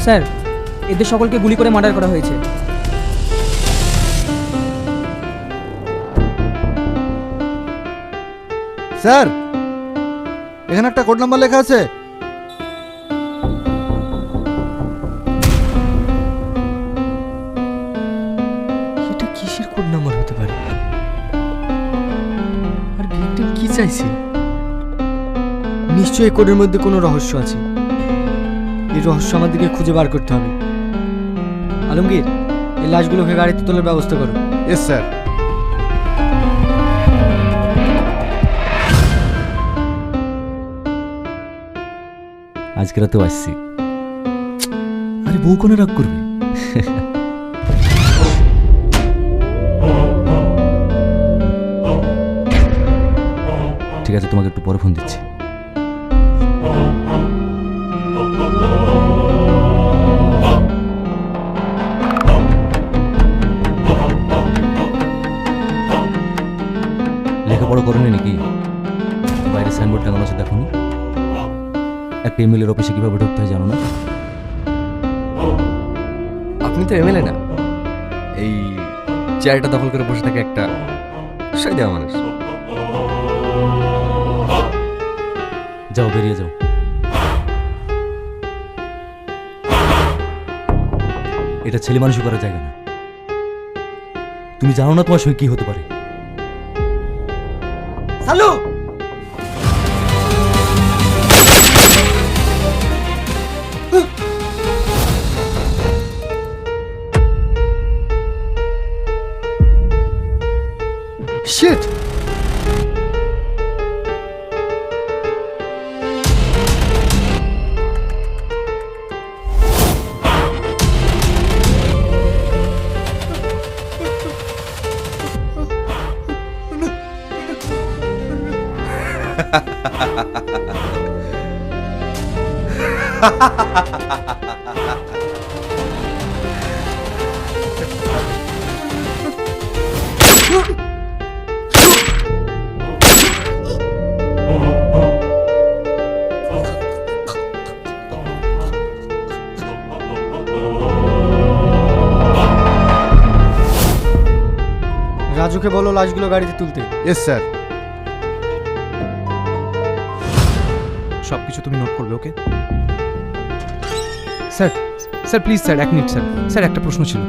Sir, এদের সকলকে গুলি করে মার্ডার করা হয়েছে। স্যার, এখানে একটা কোড নাম্বার লেখা আছে। এটা কিসের কোড নাম্বার হতে পারে? আর ভিকটিম কি চাইছে? নিশ্চয়ই এই কোডের মধ্যে কোনো রহস্য আছে। এই রহস্য আমাদেরকে খুঁজে বার করতে হবে। আলমগীর, এই লাশগুলোকে গাড়িতে তোলার ব্যবস্থা করো। Yes sir. আজকে রাতেও আসছি। আরে বউ কোনে রাগ করবে? ঠিক আছে, তোমাকে একটু পরে ফোন দিচ্ছি। লেখাপড়া করেনি নাকি? বাইরে সাইনবোর্ড টাঙানো আছে, দেখো নি? একটা এমএলএর অফিসে কিভাবে ঢুকতে হয় জানো না? আপনি তো এমএলএ না, এই চেয়ারটা দখল করে বসে থাকে একটা সাইডা মানুষ। যাও, বেরিয়ে যাও। এটা ছেলে মানুষই করার জায়গা না। তুমি জানো না তোমার সঙ্গে কি হতে পারে। Hello, shit! রাজুকে বলো লাশগুলো গাড়িতে তুলতে। Yes sir. সব কিছু তুমি নোট করবে, okay? Sir, sir please sir, 1 minute sir. Sir একটা প্রশ্ন ছিল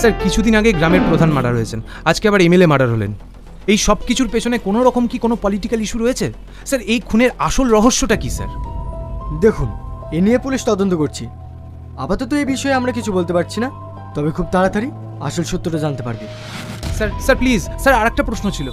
স্যার। কিছুদিন আগে গ্রামের প্রধান মার্ডার হয়েছেন, আজকে আবার এমএলএ মার্ডার হলেন। এই সব কিছুর পেছনে কোনো রকম কি কোনো পলিটিক্যাল ইস্যু রয়েছে স্যার? এই খুনের আসল রহস্যটা কি স্যার? দেখুন, এ নিয়ে পুলিশ তদন্ত করছি। আপাতত এই বিষয়ে আমরা কিছু বলতে পারছি না, তবে খুব তাড়াতাড়ি আসল সত্যটা জানতে পারবে। স্যার, স্যার প্লিজ স্যার, আর একটা প্রশ্ন ছিল।